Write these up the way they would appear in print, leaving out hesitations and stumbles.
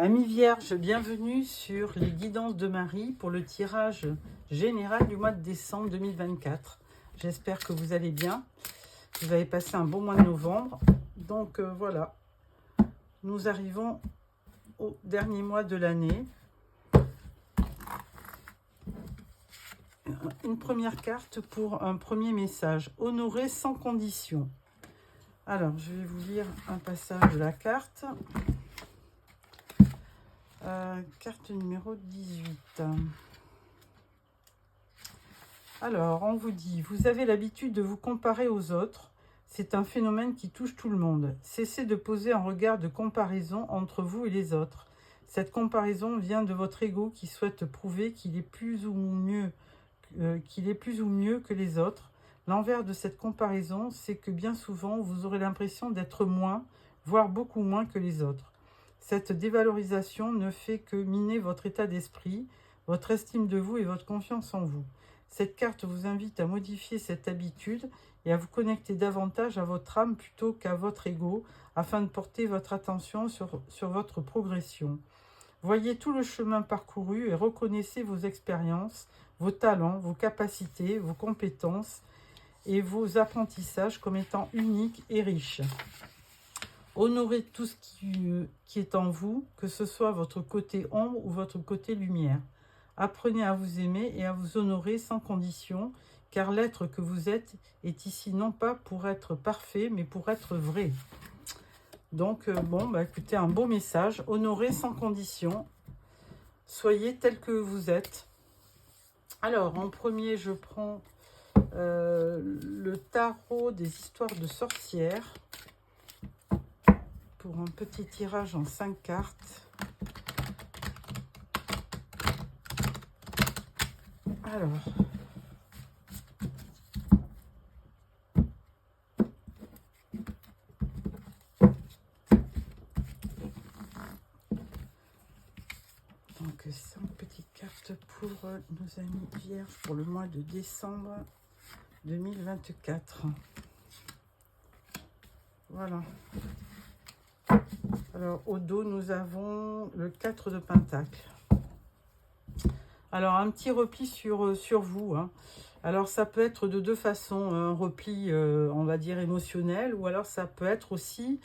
Amis vierges, bienvenue sur les guidances de Marie pour le tirage général du mois de décembre 2024. J'espère que vous allez bien. Vous avez passé un bon mois de novembre. Donc voilà, nous arrivons au dernier mois de l'année. Une première carte pour un premier message. Honorer sans condition. Alors, je vais vous lire un passage de la carte. Carte numéro 18. Alors, on vous dit, vous avez l'habitude de vous comparer aux autres. C'est un phénomène qui touche tout le monde. Cessez de poser un regard de comparaison entre vous et les autres. Cette comparaison vient de votre ego qui souhaite prouver qu'il est plus ou mieux que les autres. L'envers de cette comparaison, c'est que bien souvent, vous aurez l'impression d'être moins, voire beaucoup moins que les autres. Cette dévalorisation ne fait que miner votre état d'esprit, votre estime de vous et votre confiance en vous. Cette carte vous invite à modifier cette habitude et à vous connecter davantage à votre âme plutôt qu'à votre ego, afin de porter votre attention sur votre progression. Voyez tout le chemin parcouru et reconnaissez vos expériences, vos talents, vos capacités, vos compétences et vos apprentissages comme étant uniques et riches. Honorez tout ce qui est en vous, que ce soit votre côté ombre ou votre côté lumière. Apprenez à vous aimer et à vous honorer sans condition, car l'être que vous êtes est ici non pas pour être parfait, mais pour être vrai. Donc, écoutez, un beau message. Honorez sans condition. Soyez tel que vous êtes. Alors, en premier, je prends le tarot des histoires de sorcières. Pour un petit tirage en 5 cartes. Alors, donc 5 petites cartes pour nos amis vierges pour le mois de décembre 2024. Voilà. Alors, au dos, nous avons le 4 de Pentacle. Alors, un petit repli sur vous. Hein. Alors, ça peut être de deux façons. Un repli, on va dire, émotionnel. Ou alors, ça peut être aussi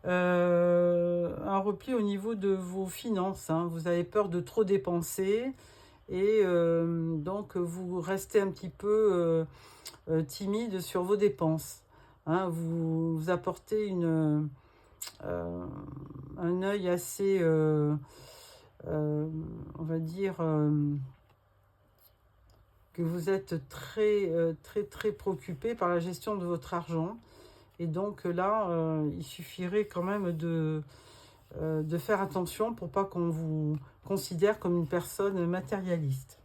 un repli au niveau de vos finances. Hein. Vous avez peur de trop dépenser. Et donc, vous restez un petit peu timide sur vos dépenses. Hein. Vous apportez un œil assez, on va dire, que vous êtes très préoccupé par la gestion de votre argent. Et donc là, il suffirait quand même de faire attention pour pas qu'on vous considère comme une personne matérialiste.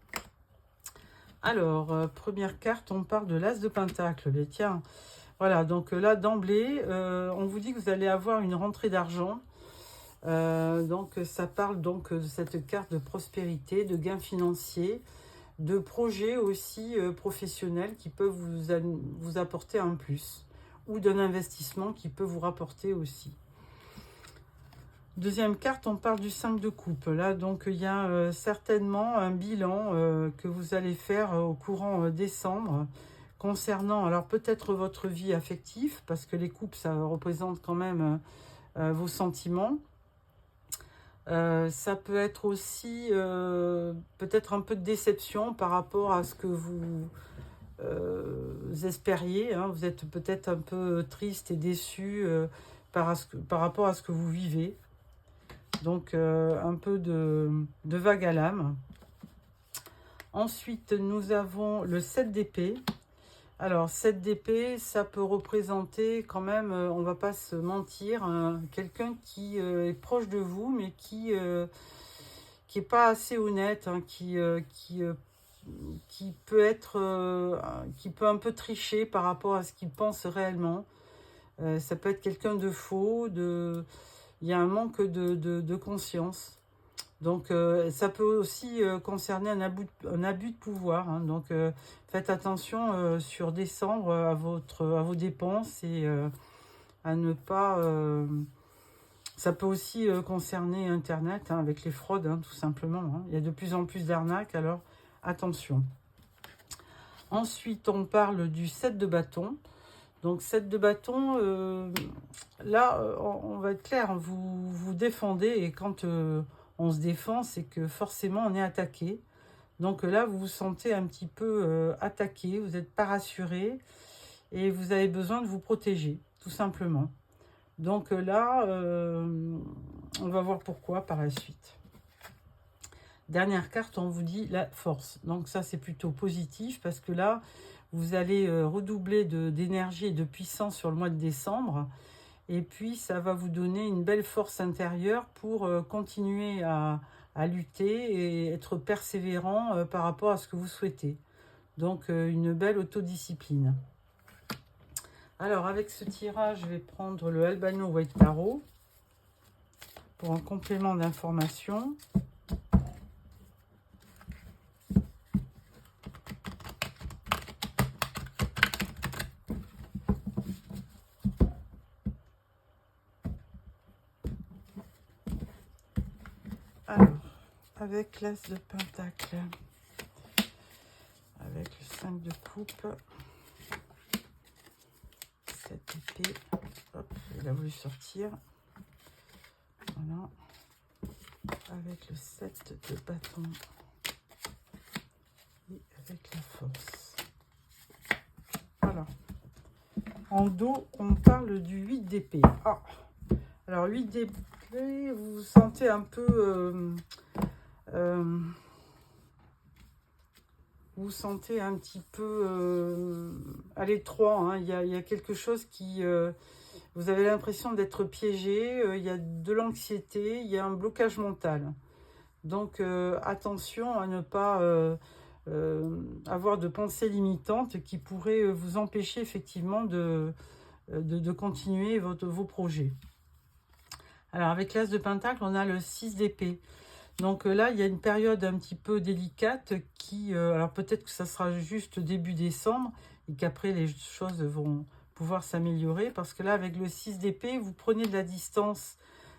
Alors, première carte, on parle de l'As de Pentacle. Mais tiens, voilà, donc là, d'emblée, on vous dit que vous allez avoir une rentrée d'argent. Donc, ça parle donc de cette carte de prospérité, de gains financiers, de projets aussi professionnels qui peuvent vous apporter un plus, ou d'un investissement qui peut vous rapporter aussi. Deuxième carte, on parle du 5 de coupe. Là, donc, il y a certainement un bilan que vous allez faire au courant décembre, concernant, alors peut-être votre vie affective, parce que les coupes, ça représente quand même vos sentiments. Ça peut être aussi peut-être un peu de déception par rapport à ce que vous espériez. Hein. Vous êtes peut-être un peu triste et déçu par rapport à ce que vous vivez. Donc, un peu de vague à l'âme. Ensuite, nous avons le 7 d'épée. Alors, 7 d'épée, ça peut représenter quand même, on ne va pas se mentir, quelqu'un qui est proche de vous, mais qui est pas assez honnête, hein, qui peut qui peut un peu tricher par rapport à ce qu'il pense réellement. Ça peut être quelqu'un de faux, il y a un manque de conscience. Donc, ça peut aussi concerner un abus de pouvoir. Hein. Donc, faites attention sur décembre à vos dépenses et à ne pas Ça peut aussi concerner Internet, hein, avec les fraudes, hein, tout simplement. Hein. Il y a de plus en plus d'arnaques, alors attention. Ensuite, on parle du 7 de bâton. Donc, 7 de bâton, là, on va être clair, vous vous défendez, et quand on se défend, c'est que forcément, on est attaqué. Donc là, vous vous sentez un petit peu attaqué, vous n'êtes pas rassuré, et vous avez besoin de vous protéger, tout simplement. Donc là, on va voir pourquoi par la suite. Dernière carte, on vous dit la force. Donc ça, c'est plutôt positif parce que là, vous allez redoubler d'énergie et de puissance sur le mois de décembre. Et puis, ça va vous donner une belle force intérieure pour continuer à lutter et être persévérant par rapport à ce que vous souhaitez. Donc, une belle autodiscipline. Alors, avec ce tirage, je vais prendre le Albano White Tarot pour un complément d'information. Alors, avec l'As de Pentacle, avec le 5 de coupe, cette épée, hop, il a voulu sortir, voilà, avec le 7 de bâton et avec la force. Voilà. En dos, on parle du 8 d'épée. Ah, alors 8 d'épée, vous vous sentez un peu... vous sentez un petit peu à l'étroit. Hein. Il y a quelque chose qui... vous avez l'impression d'être piégé. Il y a de l'anxiété. Il y a un blocage mental. Donc, attention à ne pas avoir de pensées limitantes qui pourraient vous empêcher effectivement de continuer vos projets. Alors, avec l'As de Pentacle, on a le 6 d'épée. Donc là, il y a une période un petit peu délicate qui... alors peut-être que ça sera juste début décembre et qu'après les choses vont pouvoir s'améliorer. Parce que là, avec le 6 d'épée, vous prenez de la distance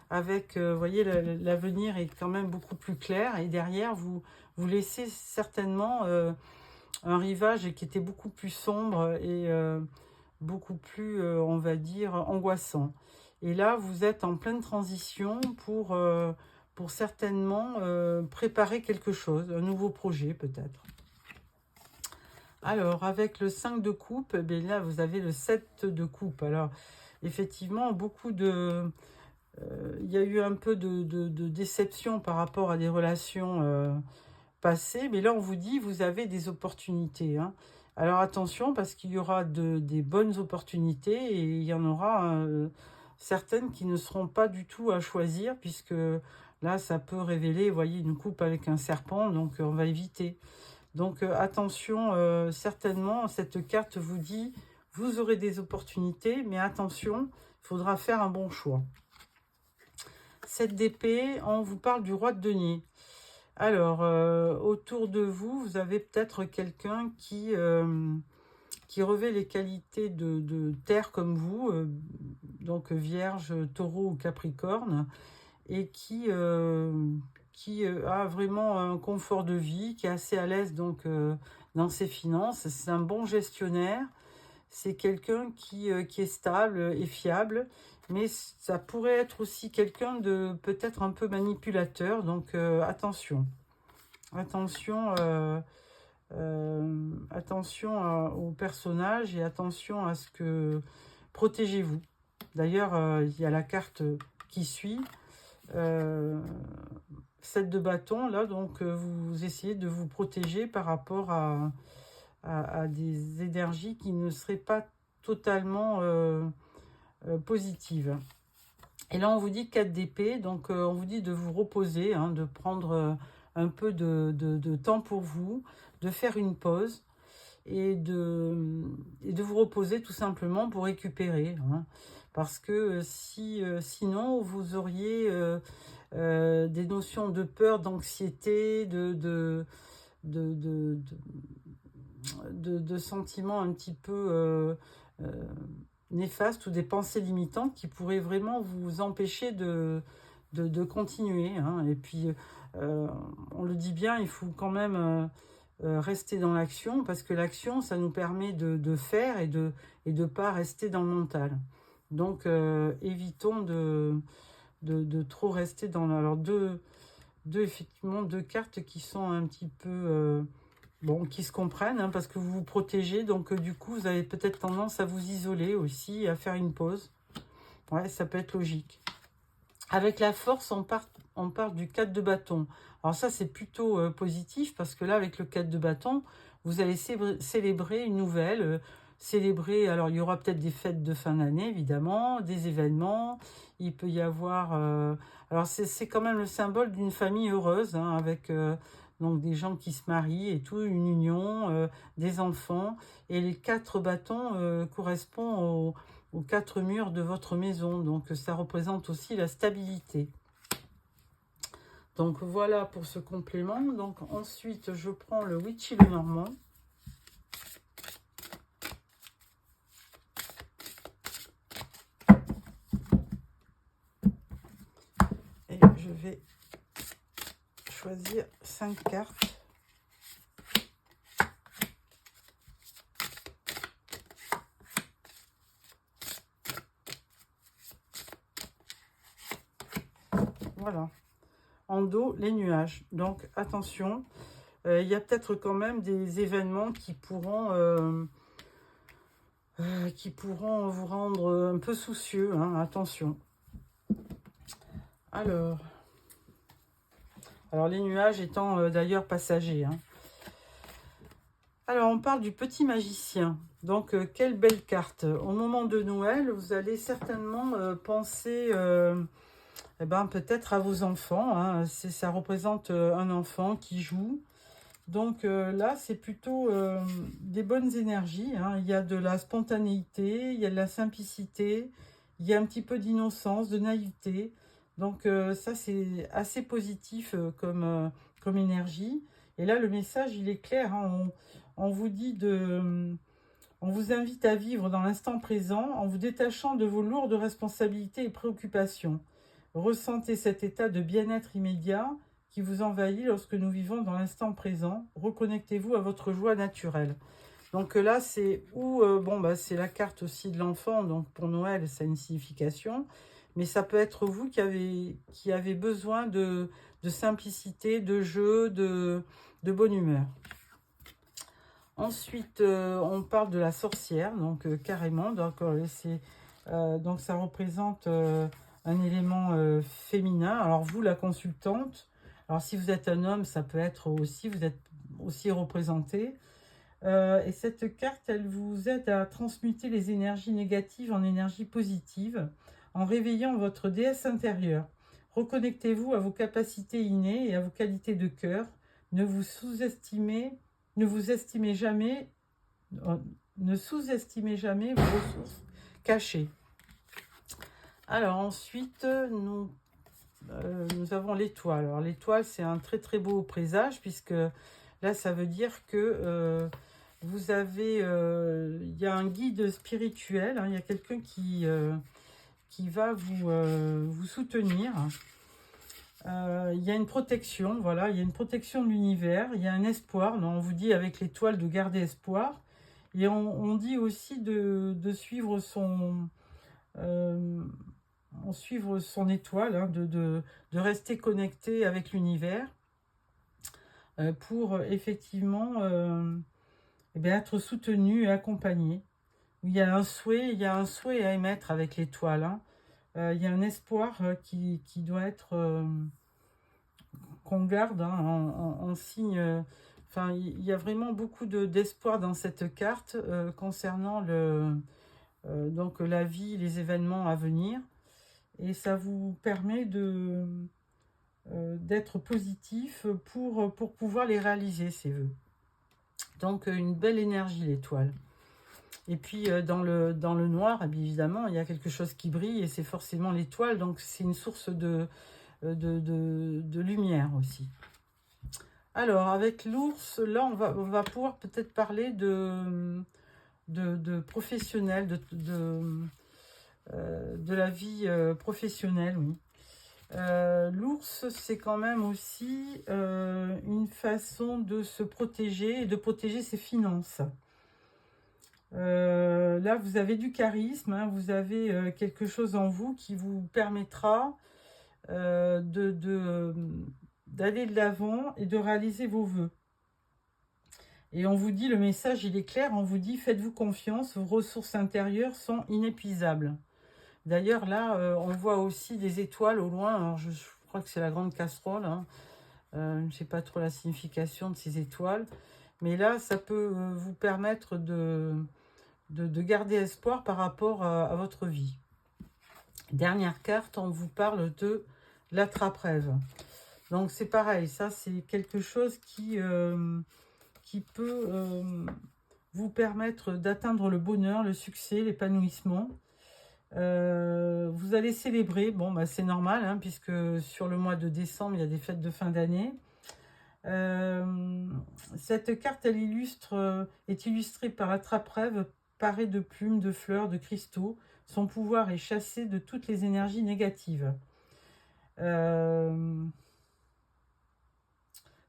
avec... vous voyez, l'avenir est quand même beaucoup plus clair. Et derrière, vous laissez certainement un rivage qui était beaucoup plus sombre et beaucoup plus, on va dire, angoissant. Et là, vous êtes en pleine transition pour certainement préparer quelque chose, un nouveau projet peut-être. Alors, avec le 5 de coupe, eh là, vous avez le 7 de coupe. Alors, effectivement, beaucoup de... il y a eu un peu de déception par rapport à des relations passées, mais là, on vous dit, vous avez des opportunités. Hein. Alors, attention, parce qu'il y aura des bonnes opportunités et il y en aura certaines qui ne seront pas du tout à choisir, puisque... là, ça peut révéler, vous voyez, une coupe avec un serpent, donc on va éviter. Donc attention, certainement, cette carte vous dit, vous aurez des opportunités, mais attention, il faudra faire un bon choix. 7 d'épée, on vous parle du roi de denier. Alors, autour de vous, vous avez peut-être quelqu'un qui revêt les qualités de terre comme vous, donc Vierge, Taureau ou Capricorne, et qui a vraiment un confort de vie, qui est assez à l'aise donc dans ses finances. C'est un bon gestionnaire, c'est quelqu'un qui est stable et fiable, mais ça pourrait être aussi quelqu'un de peut-être un peu manipulateur, donc attention. Attention, attention au personnage et attention à ce que... protégez-vous. D'ailleurs, il y a la carte qui suit. 7 de bâton, là, donc vous essayez de vous protéger par rapport à des énergies qui ne seraient pas totalement positives. Et là, on vous dit 4 d'épée, donc on vous dit de vous reposer, hein, de prendre un peu de temps pour vous, de faire une pause et de vous reposer tout simplement pour récupérer. Hein. Parce que sinon, vous auriez des notions de peur, d'anxiété, de sentiments un petit peu néfastes ou des pensées limitantes qui pourraient vraiment vous empêcher de continuer. Hein. Et puis, on le dit bien, il faut quand même rester dans l'action, parce que l'action, ça nous permet de faire et de pas rester dans le mental. Donc, évitons de trop rester dans... Alors, effectivement, deux cartes qui sont un petit peu... bon, qui se comprennent, hein, parce que vous vous protégez. Donc, du coup, vous avez peut-être tendance à vous isoler aussi, à faire une pause. Ouais, ça peut être logique. Avec la force, on part du 4 de bâton. Alors ça, c'est plutôt positif, parce que là, avec le 4 de bâton, vous allez célébrer une nouvelle. Célébrer, alors il y aura peut-être des fêtes de fin d'année, évidemment, des événements. Il peut y avoir... alors c'est quand même le symbole d'une famille heureuse, hein, avec donc des gens qui se marient et tout, une union, des enfants. Et les 4 bâtons correspondent aux 4 murs de votre maison. Donc, ça représente aussi la stabilité. Donc, voilà pour ce complément. Donc, ensuite, je prends le Witchy le Normand. Et je vais choisir 5 cartes. Voilà. En dos, les nuages. Donc, attention, il y a peut-être quand même des événements qui pourront vous rendre un peu soucieux. Hein, attention. Alors, les nuages étant d'ailleurs passagers. Hein. Alors, on parle du petit magicien. Donc, quelle belle carte. Au moment de Noël, vous allez certainement penser... peut-être à vos enfants. Hein. Ça représente un enfant qui joue. Donc là, c'est plutôt des bonnes énergies. Hein. Il y a de la spontanéité, il y a de la simplicité, il y a un petit peu d'innocence, de naïveté. Donc ça, c'est assez positif comme énergie. Et là, le message, il est clair. Hein. On vous dit on vous invite à vivre dans l'instant présent en vous détachant de vos lourdes responsabilités et préoccupations. Ressentez cet état de bien-être immédiat qui vous envahit lorsque nous vivons dans l'instant présent. Reconnectez-vous à votre joie naturelle. Donc là, c'est c'est la carte aussi de l'enfant. Donc pour Noël, ça a une signification. Mais ça peut être vous qui avez besoin de simplicité, de jeu, de bonne humeur. Ensuite, on parle de la sorcière, donc carrément. Donc ça représente un élément féminin. Alors vous, la consultante, alors si vous êtes un homme, ça peut être aussi, vous êtes aussi représenté. Et cette carte, elle vous aide à transmuter les énergies négatives en énergies positives, en réveillant votre déesse intérieure. Reconnectez-vous à vos capacités innées et à vos qualités de cœur. Ne vous sous-estimez jamais, ne sous-estimez jamais vos ressources cachées. Alors ensuite, nous avons l'étoile. Alors l'étoile, c'est un très très beau présage, puisque là, ça veut dire que vous avez, il y a un guide spirituel, hein, il y a quelqu'un qui va vous soutenir. Il y a une protection, voilà, il y a une protection de l'univers, il y a un espoir. On vous dit avec l'étoile de garder espoir. Et on dit aussi de suivre son étoile, hein, de rester connecté avec l'univers pour effectivement être soutenu et accompagné. Il y a un souhait à émettre avec l'étoile. Hein. Il y a un espoir qui doit être qu'on garde, hein, en signe. Il y a vraiment beaucoup d'espoir dans cette carte concernant donc la vie, les événements à venir. Et ça vous permet d'être positif pour pouvoir les réaliser, ces vœux. Donc une belle énergie, l'étoile. Et puis dans le noir, évidemment, il y a quelque chose qui brille et c'est forcément l'étoile. Donc c'est une source de lumière aussi. Alors avec l'ours, là on va pouvoir peut-être parler de professionnel, de la vie professionnelle, oui. L'ours, c'est quand même aussi une façon de se protéger et de protéger ses finances. Là, vous avez du charisme, hein, vous avez quelque chose en vous qui vous permettra d'aller de l'avant et de réaliser vos vœux. Et on vous dit, le message, il est clair, on vous dit, faites-vous confiance, vos ressources intérieures sont inépuisables. D'ailleurs, là, on voit aussi des étoiles au loin. Alors, je crois que c'est la grande casserole, hein. Je ne sais pas trop la signification de ces étoiles. Mais là, ça peut vous permettre de garder espoir par rapport à votre vie. Dernière carte, on vous parle de l'attrape-rêve. Donc, c'est pareil. Ça, c'est quelque chose qui peut vous permettre d'atteindre le bonheur, le succès, l'épanouissement. Vous allez célébrer, bon bah c'est normal, hein, puisque sur le mois de décembre il y a des fêtes de fin d'année. Cette carte elle est illustrée par l'attrape-rêve parée de plumes, de fleurs, de cristaux. Son pouvoir est chassé de toutes les énergies négatives.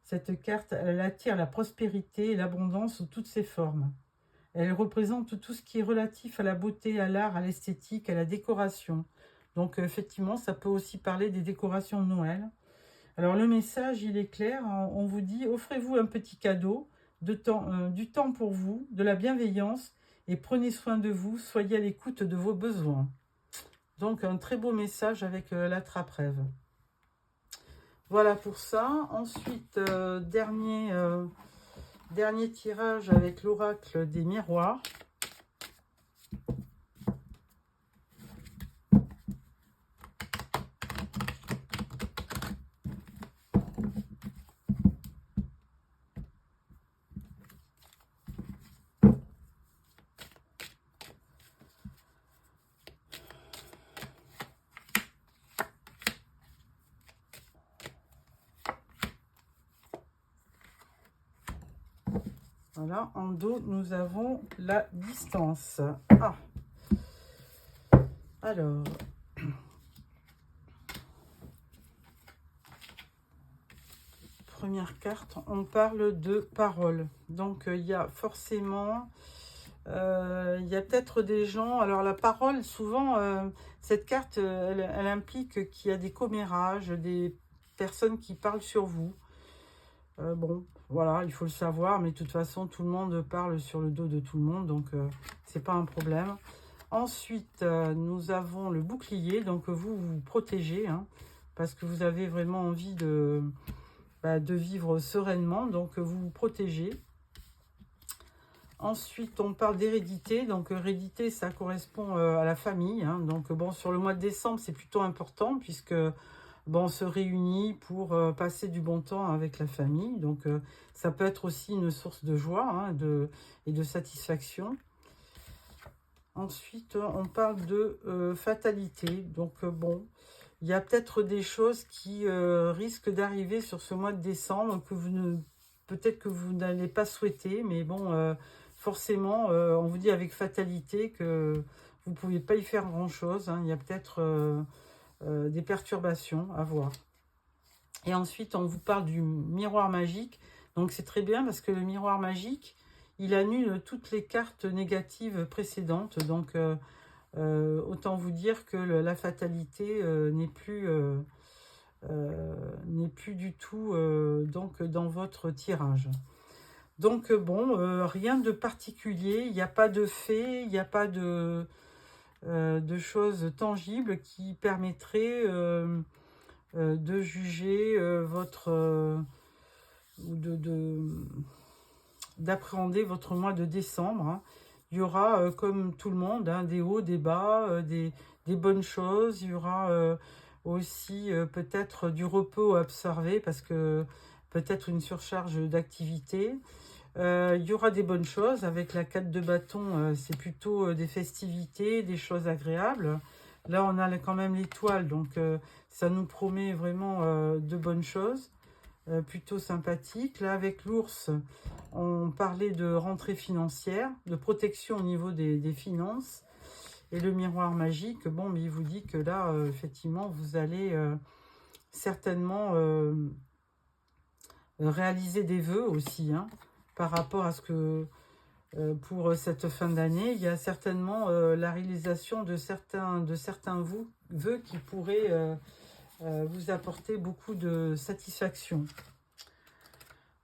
Cette carte elle attire la prospérité et l'abondance sous toutes ses formes. Elle représente tout ce qui est relatif à la beauté, à l'art, à l'esthétique, à la décoration. Donc, effectivement, ça peut aussi parler des décorations de Noël. Alors, le message, il est clair. On vous dit, offrez-vous un petit cadeau, du temps pour vous, de la bienveillance, et prenez soin de vous, soyez à l'écoute de vos besoins. Donc, un très beau message avec l'attrape-rêve. Voilà pour ça. Ensuite, dernier tirage avec l'oracle des miroirs. Voilà, en dos, nous avons la distance. Ah. Alors, première carte, on parle de parole. Donc, il y a forcément, il y a peut-être des gens... Alors, la parole, souvent, cette carte, elle implique qu'il y a des commérages, des personnes qui parlent sur vous. Bon, voilà, il faut le savoir, mais de toute façon, tout le monde parle sur le dos de tout le monde, donc c'est pas un problème. Ensuite, nous avons le bouclier, donc vous vous protégez, hein, parce que vous avez vraiment envie de vivre sereinement, donc vous vous protégez. Ensuite, on parle d'hérédité, donc hérédité, ça correspond à la famille, hein, donc bon, sur le mois de décembre, c'est plutôt important, puisque... Bon, on se réunit pour passer du bon temps avec la famille. Donc, ça peut être aussi une source de joie, hein, et de satisfaction. Ensuite, on parle de fatalité. Donc, bon, il y a peut-être des choses qui risquent d'arriver sur ce mois de décembre que peut-être que vous n'allez pas souhaiter. Mais bon, forcément, on vous dit avec fatalité que vous ne pouvez pas y faire grand-chose, hein. Il y a peut-être... des perturbations à voir. Et ensuite, on vous parle du miroir magique. Donc, c'est très bien parce que le miroir magique, il annule toutes les cartes négatives précédentes. Donc, autant vous dire que la fatalité n'est plus du tout donc, dans votre tirage. Donc, bon, rien de particulier. Il n'y a pas de fait, il n'y a pas de choses tangibles qui permettraient de juger d'appréhender votre mois de décembre, hein. Il y aura, comme tout le monde, hein, des hauts, des bas, des bonnes choses. Il y aura aussi peut-être du repos à observer parce que peut-être une surcharge d'activité. Il y aura des bonnes choses. Avec la 4 de bâton, c'est plutôt des festivités, des choses agréables. Là, on a quand même l'étoile, donc ça nous promet vraiment de bonnes choses. plutôt sympathique. Là, avec l'ours, on parlait de rentrée financière, de protection au niveau des finances. Et le miroir magique, bon, mais il vous dit que là, effectivement, vous allez certainement réaliser des vœux aussi, hein, par rapport à ce que, pour cette fin d'année, il y a certainement la réalisation de certains vœux qui pourraient vous apporter beaucoup de satisfaction.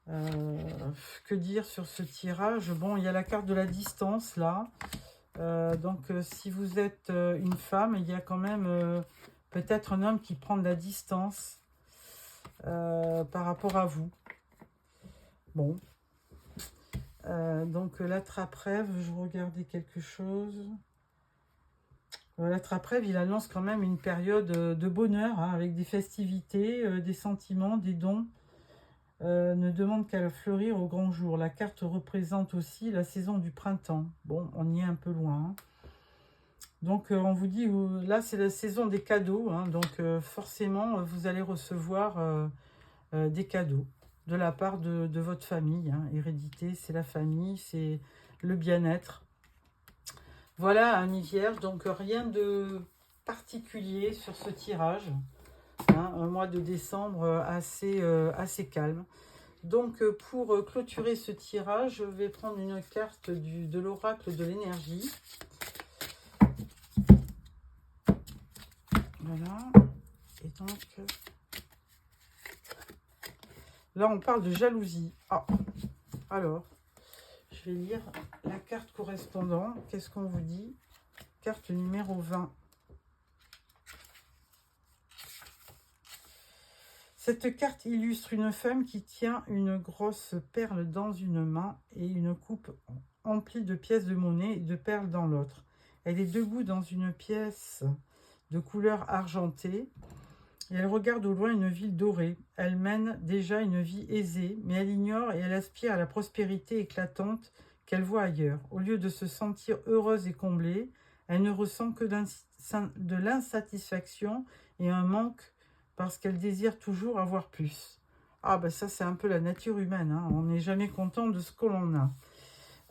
Que dire sur ce tirage? Bon, il y a la carte de la distance, là. Donc, si vous êtes une femme, il y a quand même peut-être un homme qui prend de la distance par rapport à vous. Bon. Donc, l'attrape-rêve, je regardais quelque chose. L'attrape-rêve, il annonce quand même une période de bonheur, hein, avec des festivités, des sentiments, des dons. Ne demande qu'à fleurir au grand jour. La carte représente aussi la saison du printemps. Bon, on y est un peu loin, hein. Donc, on vous dit, là, c'est la saison des cadeaux, hein, donc forcément, vous allez recevoir des cadeaux de la part de votre famille, hein. Hérédité, c'est la famille, c'est le bien-être. Voilà, amis vierges, donc rien de particulier sur ce tirage, hein, un mois de décembre assez calme. Donc, pour clôturer ce tirage, je vais prendre une carte de l'oracle de l'énergie. Voilà. Et donc, là, on parle de jalousie. Ah, alors, je vais lire la carte correspondante. Qu'est-ce qu'on vous dit? Carte numéro 20. Cette carte illustre une femme qui tient une grosse perle dans une main et une coupe emplie de pièces de monnaie et de perles dans l'autre. Elle est debout dans une pièce de couleur argentée et elle regarde au loin une ville dorée. Elle mène déjà une vie aisée, mais elle ignore et elle aspire à la prospérité éclatante qu'elle voit ailleurs. Au lieu de se sentir heureuse et comblée, elle ne ressent que de l'insatisfaction et un manque parce qu'elle désire toujours avoir plus. Ah ben ça, c'est un peu la nature humaine, hein. On n'est jamais content de ce que l'on a.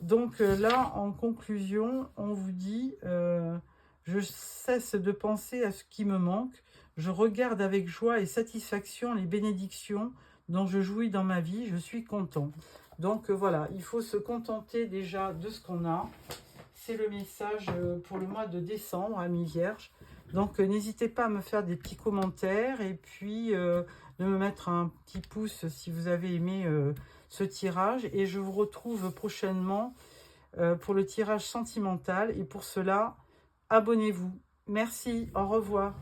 Donc là, en conclusion, on vous dit, je cesse de penser à ce qui me manque. Je regarde avec joie et satisfaction les bénédictions dont je jouis dans ma vie. Je suis content. Donc voilà, il faut se contenter déjà de ce qu'on a. C'est le message pour le mois de décembre, amis vierges. Donc, n'hésitez pas à me faire des petits commentaires et puis de me mettre un petit pouce si vous avez aimé ce tirage. Et je vous retrouve prochainement pour le tirage sentimental. Et pour cela, abonnez-vous. Merci, au revoir.